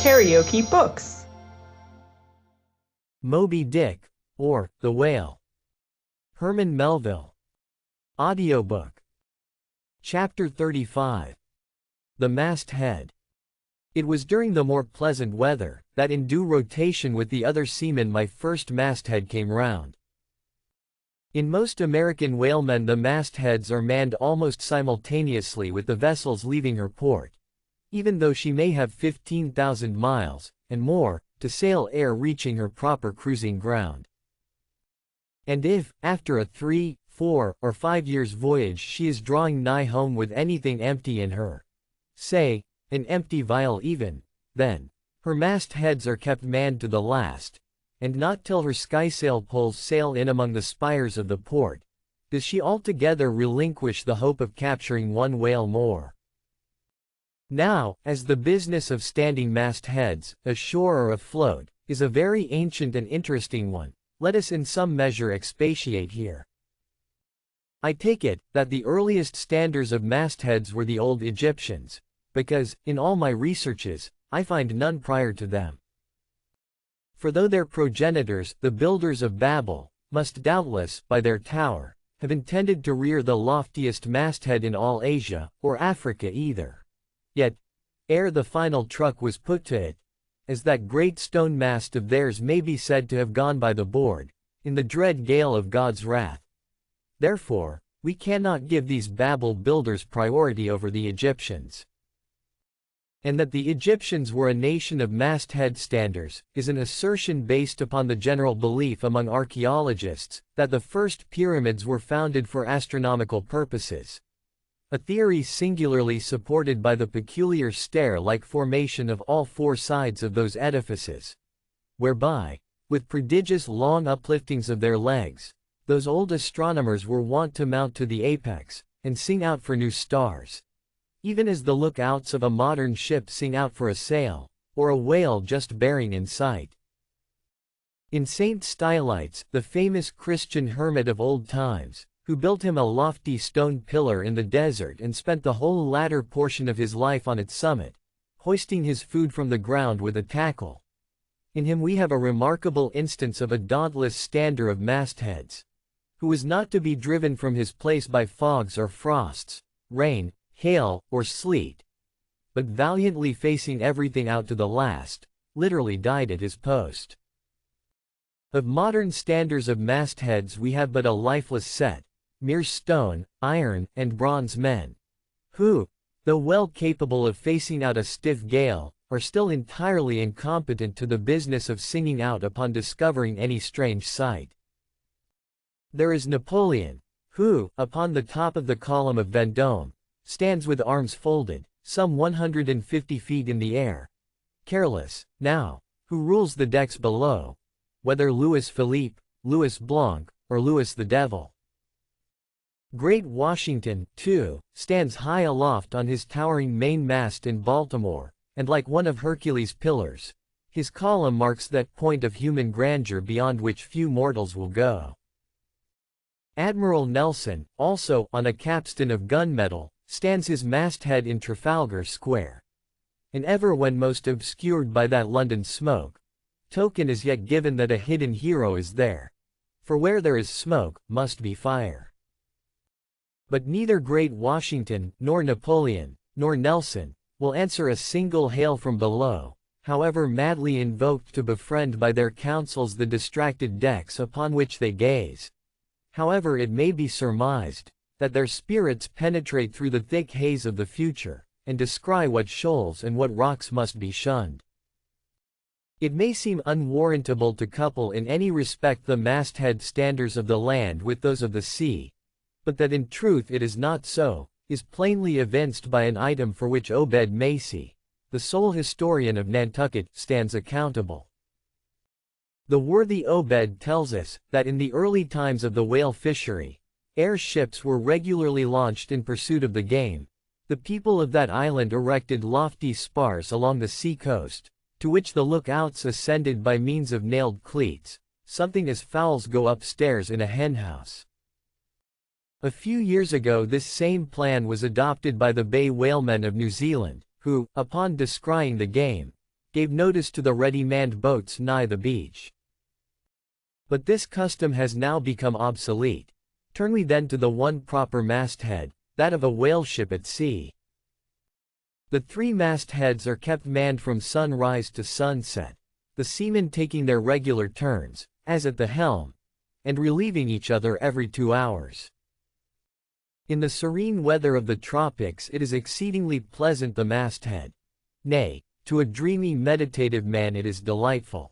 KaraokeBooks. Moby-Dick, or The Whale. Herman Melville. Audiobook. Chapter 35. The Masthead. It was during the more pleasant weather, that in due rotation with the other seamen my first masthead came round. In most American whalemen the mastheads are manned almost simultaneously with the vessels leaving her port, even though she may have 15,000 miles, and more, to sail ere reaching her proper cruising ground. And if, after a 3, 4, or 5 years' voyage she is drawing nigh home with anything empty in her, say, an empty vial even, then, her mastheads are kept manned to the last, and not till her skysail poles sail in among the spires of the port, does she altogether relinquish the hope of capturing one whale more. Now, as the business of standing mastheads, ashore or afloat, is a very ancient and interesting one, let us in some measure expatiate here. I take it, that the earliest standers of mastheads were the old Egyptians, because, in all my researches, I find none prior to them. For though their progenitors, the builders of Babel, must doubtless, by their tower, have intended to rear the loftiest masthead in all Asia, or Africa either, yet, ere the final truck was put to it, as that great stone mast of theirs may be said to have gone by the board, in the dread gale of God's wrath. Therefore, we cannot give these Babel builders priority over the Egyptians. And that the Egyptians were a nation of masthead standers, is an assertion based upon the general belief among archaeologists, that the first pyramids were founded for astronomical purposes. A theory singularly supported by the peculiar stair-like formation of all four sides of those edifices, whereby, with prodigious long upliftings of their legs, those old astronomers were wont to mount to the apex, and sing out for new stars, even as the lookouts of a modern ship sing out for a sail, or a whale just bearing in sight. In Saint Stylites, the famous Christian hermit of old times, who built him a lofty stone pillar in the desert and spent the whole latter portion of his life on its summit, hoisting his food from the ground with a tackle. In him we have a remarkable instance of a dauntless stander of mastheads, who was not to be driven from his place by fogs or frosts, rain, hail, or sleet, but valiantly facing everything out to the last, literally died at his post. Of modern standers of mastheads we have but a lifeless set, mere stone, iron, and bronze men, who, though well capable of facing out a stiff gale, are still entirely incompetent to the business of singing out upon discovering any strange sight. There is Napoleon, who, upon the top of the column of Vendôme, stands with arms folded, some 150 feet in the air, careless, now, who rules the decks below, whether Louis Philippe, Louis Blanc, or Louis the Devil. Great Washington, too, stands high aloft on his towering main mast in Baltimore, and like one of Hercules' pillars, his column marks that point of human grandeur beyond which few mortals will go. Admiral Nelson, also, on a capstan of gunmetal, stands his masthead in Trafalgar Square. And ever when most obscured by that London smoke, token is yet given that a hidden hero is there. For where there is smoke, must be fire. But neither great Washington, nor Napoleon, nor Nelson, will answer a single hail from below, however madly invoked to befriend by their counsels the distracted decks upon which they gaze. However it may be surmised, that their spirits penetrate through the thick haze of the future, and descry what shoals and what rocks must be shunned. It may seem unwarrantable to couple in any respect the masthead standers of the land with those of the sea, but that in truth it is not so, is plainly evinced by an item for which Obed Macy, the sole historian of Nantucket, stands accountable. The worthy Obed tells us, that in the early times of the whale fishery, ere ships were regularly launched in pursuit of the game, the people of that island erected lofty spars along the sea coast, to which the lookouts ascended by means of nailed cleats, something as fowls go upstairs in a henhouse. A few years ago this same plan was adopted by the bay whalemen of New Zealand, who, upon descrying the game, gave notice to the ready-manned boats nigh the beach. But this custom has now become obsolete. Turn we then to the one proper masthead, that of a whale ship at sea. The 3 mastheads are kept manned from sunrise to sunset, the seamen taking their regular turns, as at the helm, and relieving each other every 2 hours. In the serene weather of the tropics it is exceedingly pleasant the masthead. Nay, to a dreamy meditative man it is delightful.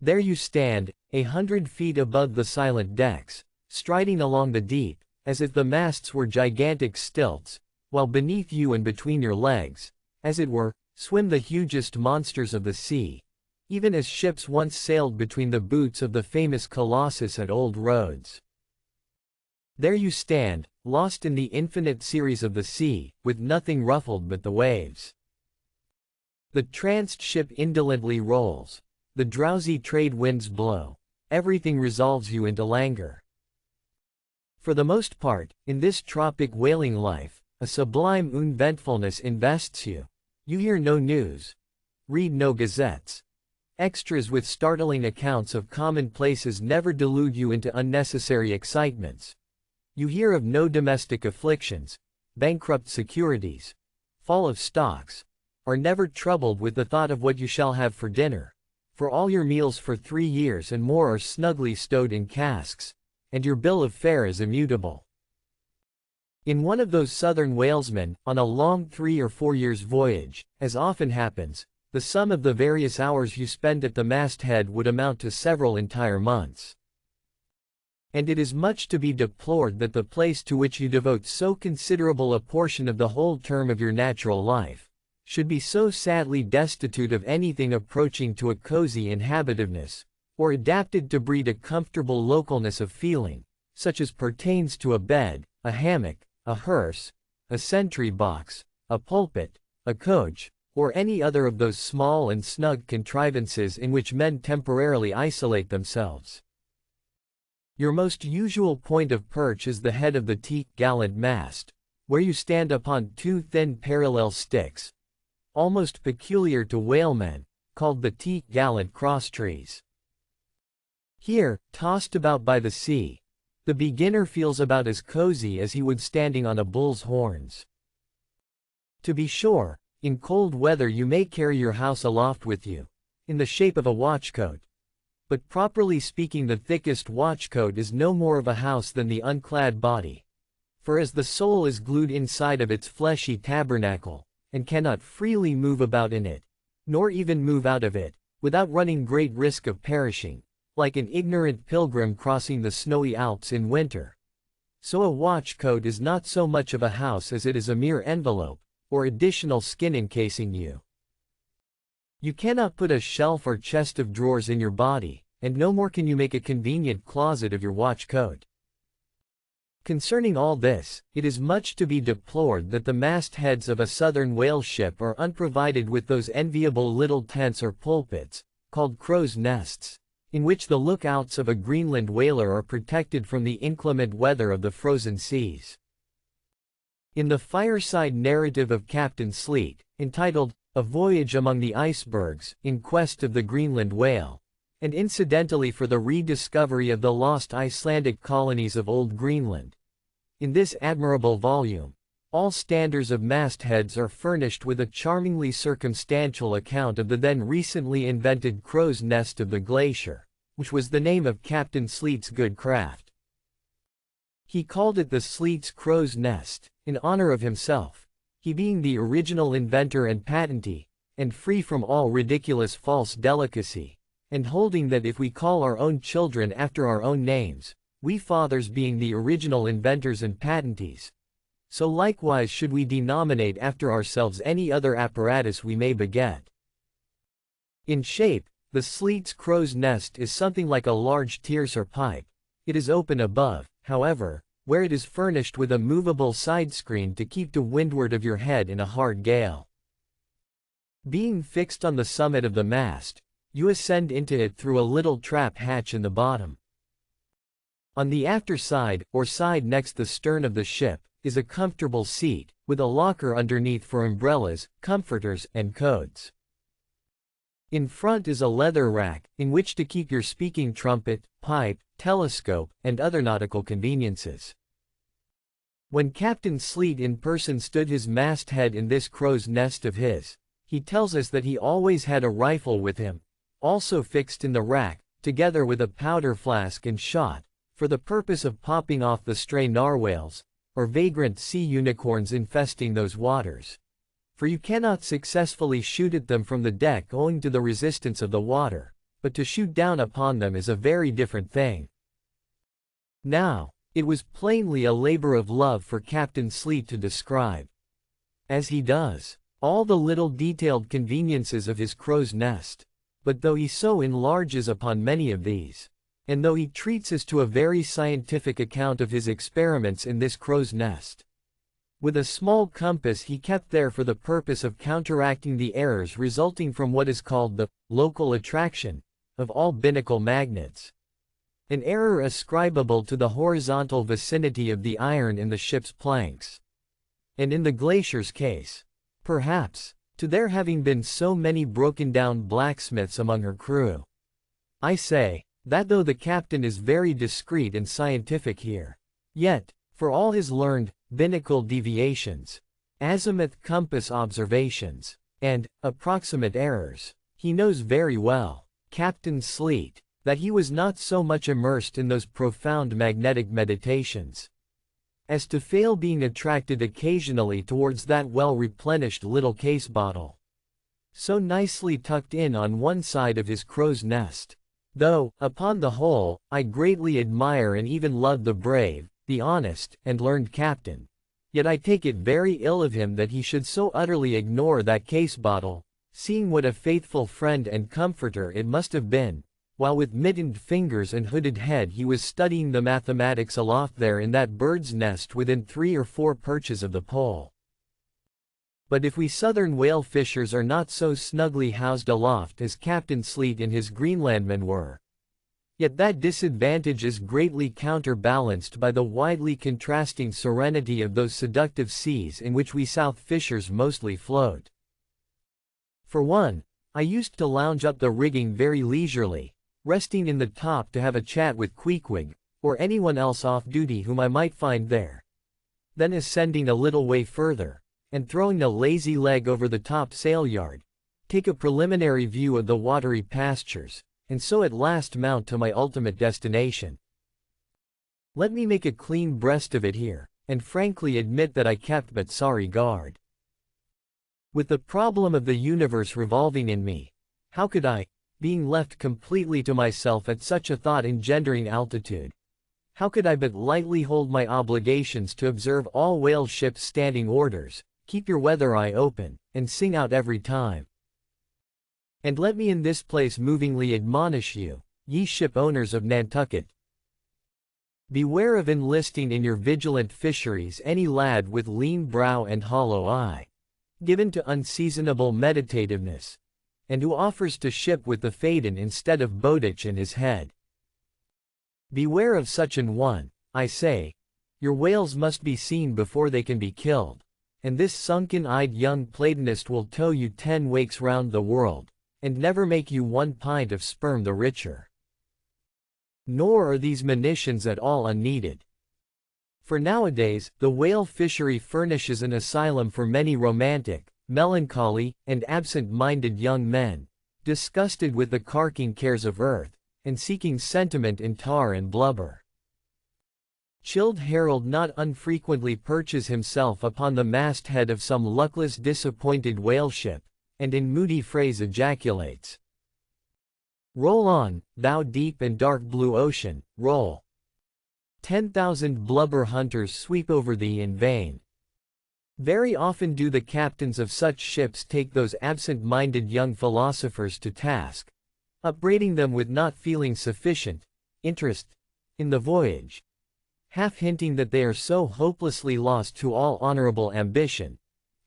There you stand, 100 feet above the silent decks, striding along the deep, as if the masts were gigantic stilts, while beneath you and between your legs, as it were, swim the hugest monsters of the sea, even as ships once sailed between the boots of the famous Colossus at Old Rhodes. There you stand, lost in the infinite series of the sea, with nothing ruffled but the waves. The tranced ship indolently rolls, the drowsy trade winds blow, everything resolves you into languor. For the most part, in this tropic whaling life, a sublime uneventfulness invests you. You hear no news, read no gazettes. Extras with startling accounts of commonplaces never delude you into unnecessary excitements. You hear of no domestic afflictions, bankrupt securities, fall of stocks, are never troubled with the thought of what you shall have for dinner, for all your meals for 3 years and more are snugly stowed in casks, and your bill of fare is immutable. In one of those southern whalesmen, on a long 3 or 4 years' voyage, as often happens, the sum of the various hours you spend at the masthead would amount to several entire months. And it is much to be deplored that the place to which you devote so considerable a portion of the whole term of your natural life, should be so sadly destitute of anything approaching to a cozy inhabitiveness, or adapted to breed a comfortable localness of feeling, such as pertains to a bed, a hammock, a hearse, a sentry box, a pulpit, a coach, or any other of those small and snug contrivances in which men temporarily isolate themselves. Your most usual point of perch is the head of the teak-gallant mast, where you stand upon 2 thin parallel sticks, almost peculiar to whalemen, called the teak-gallant crosstrees. Here, tossed about by the sea, the beginner feels about as cozy as he would standing on a bull's horns. To be sure, in cold weather you may carry your house aloft with you, in the shape of a watchcoat. But properly speaking, the thickest watchcoat is no more of a house than the unclad body. For as the soul is glued inside of its fleshy tabernacle, and cannot freely move about in it, nor even move out of it, without running great risk of perishing, like an ignorant pilgrim crossing the snowy Alps in winter, so a watchcoat is not so much of a house as it is a mere envelope, or additional skin encasing you. You cannot put a shelf or chest of drawers in your body, and no more can you make a convenient closet of your watchcoat. Concerning all this, it is much to be deplored that the mastheads of a southern whale ship are unprovided with those enviable little tents or pulpits, called crow's nests, in which the lookouts of a Greenland whaler are protected from the inclement weather of the frozen seas. In the fireside narrative of Captain Sleet, entitled, A Voyage Among the Icebergs, in Quest of the Greenland Whale, and incidentally for the rediscovery of the lost Icelandic colonies of Old Greenland. In this admirable volume, all standers of mastheads are furnished with a charmingly circumstantial account of the then recently invented crow's nest of the glacier, which was the name of Captain Sleet's good craft. He called it the Sleet's crow's nest, in honor of himself, he being the original inventor and patentee, and free from all ridiculous false delicacy, and holding that if we call our own children after our own names, we fathers being the original inventors and patentees, so likewise should we denominate after ourselves any other apparatus we may beget. In shape, the Sleet's crow's nest is something like a large tierce or pipe. It is open above, however, where it is furnished with a movable side screen to keep to windward of your head in a hard gale. Being fixed on the summit of the mast, you ascend into it through a little trap hatch in the bottom. On the after side, or side next the stern of the ship, is a comfortable seat, with a locker underneath for umbrellas, comforters, and coats. In front is a leather rack, in which to keep your speaking trumpet, pipe, telescope, and other nautical conveniences. When Captain Sleet in person stood his masthead in this crow's nest of his, he tells us that he always had a rifle with him, also fixed in the rack, together with a powder flask and shot, for the purpose of popping off the stray narwhales, or vagrant sea unicorns infesting those waters. For you cannot successfully shoot at them from the deck owing to the resistance of the water, but to shoot down upon them is a very different thing. Now, it was plainly a labor of love for Captain Sleet to describe, as he does, all the little detailed conveniences of his crow's nest. But though he so enlarges upon many of these, and though he treats us to a very scientific account of his experiments in this crow's nest, with a small compass he kept there for the purpose of counteracting the errors resulting from what is called the local attraction of all binnacle magnets, an error ascribable to the horizontal vicinity of the iron in the ship's planks, and in the Glacier's case, perhaps, to there having been so many broken-down blacksmiths among her crew. I say, that though the captain is very discreet and scientific here, yet, for all his learned binnacle deviations, azimuth compass observations, and approximate errors, he knows very well, Captain Sleet, that he was not so much immersed in those profound magnetic meditations as to fail being attracted occasionally towards that well-replenished little case bottle, so nicely tucked in on one side of his crow's nest. Though, upon the whole, I greatly admire and even love the brave, the honest, and learned captain, yet I take it very ill of him that he should so utterly ignore that case bottle, seeing what a faithful friend and comforter it must have been, while with mittened fingers and hooded head he was studying the mathematics aloft there in that bird's nest within 3 or 4 perches of the pole. But if we southern whale fishers are not so snugly housed aloft as Captain Sleet and his Greenlandmen were, yet that disadvantage is greatly counterbalanced by the widely contrasting serenity of those seductive seas in which we south fishers mostly float. For one, I used to lounge up the rigging very leisurely, resting in the top to have a chat with Queequeg, or anyone else off duty whom I might find there. Then ascending a little way further, and throwing a lazy leg over the top sail yard, take a preliminary view of the watery pastures, and so at last mount to my ultimate destination. Let me make a clean breast of it here, and frankly admit that I kept but sorry guard. With the problem of the universe revolving in me, how could I, being left completely to myself at such a thought-engendering altitude, how could I but lightly hold my obligations to observe all whale ships' standing orders, keep your weather eye open, and sing out every time? And let me in this place movingly admonish you, ye ship owners of Nantucket, beware of enlisting in your vigilant fisheries any lad with lean brow and hollow eye, given to unseasonable meditativeness, and who offers to ship with the Phaeton instead of Bowditch in his head. Beware of such an one, I say. Your whales must be seen before they can be killed, and this sunken-eyed young Platonist will tow you 10 wakes round the world, and never make you 1 pint of sperm the richer. Nor are these monitions at all unneeded. For nowadays, the whale fishery furnishes an asylum for many romantic, melancholy, and absent-minded young men, disgusted with the carking cares of earth, and seeking sentiment in tar and blubber. Childe Harold not unfrequently perches himself upon the masthead of some luckless disappointed whale ship, and in moody phrase ejaculates, "Roll on, thou deep and dark blue ocean, roll. 10,000 blubber hunters sweep over thee in vain." Very often do the captains of such ships take those absent-minded young philosophers to task, upbraiding them with not feeling sufficient interest in the voyage, half hinting that they are so hopelessly lost to all honorable ambition,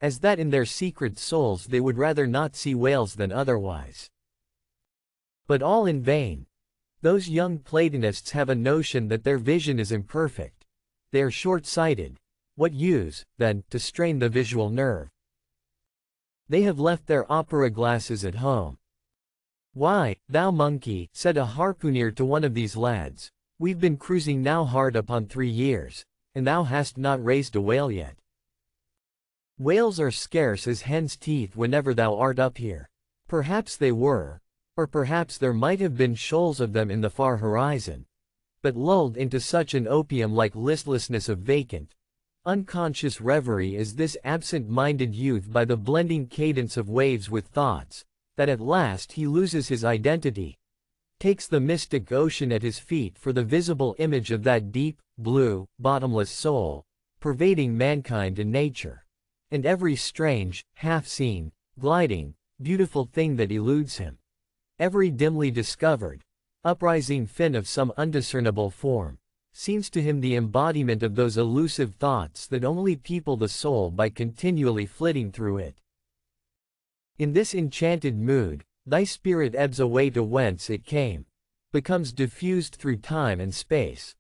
as that in their secret souls they would rather not see whales than otherwise. But all in vain. Those young Platonists have a notion that their vision is imperfect. They are short-sighted. What use, then, to strain the visual nerve? They have left their opera glasses at home. "Why, thou monkey," said a harpooner to one of these lads, "we've been cruising now hard upon 3 years, and thou hast not raised a whale yet. Whales are scarce as hen's teeth whenever thou art up here." Perhaps they were, or perhaps there might have been shoals of them in the far horizon. But lulled into such an opium-like listlessness of vacant, unconscious reverie is this absent-minded youth by the blending cadence of waves with thoughts, that at last he loses his identity, takes the mystic ocean at his feet for the visible image of that deep, blue, bottomless soul, pervading mankind and nature, and every strange, half-seen, gliding, beautiful thing that eludes him, every dimly discovered, uprising fin of some undiscernible form, seems to him the embodiment of those elusive thoughts that only people the soul by continually flitting through it. In this enchanted mood, thy spirit ebbs away to whence it came, becomes diffused through time and space,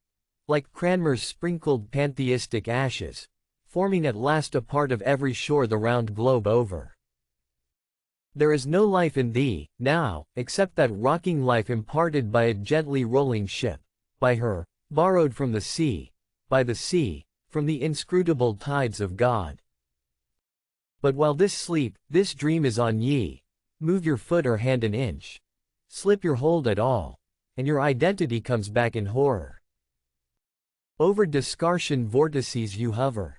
like Cranmer's sprinkled pantheistic ashes, forming at last a part of every shore the round globe over. There is no life in thee, now, except that rocking life imparted by a gently rolling ship, by her, borrowed from the sea, by the sea, from the inscrutable tides of God. But while this sleep, this dream is on ye, move your foot or hand an inch, slip your hold at all, and your identity comes back in horror. Over Discartian vortices you hover.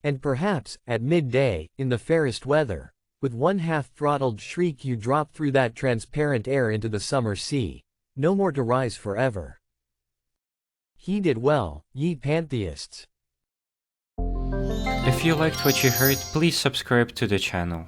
And perhaps, at midday, in the fairest weather, with one half-throttled shriek you drop through that transparent air into the summer sea, no more to rise forever. Heed it well, ye pantheists. If you liked what you heard, please subscribe to the channel.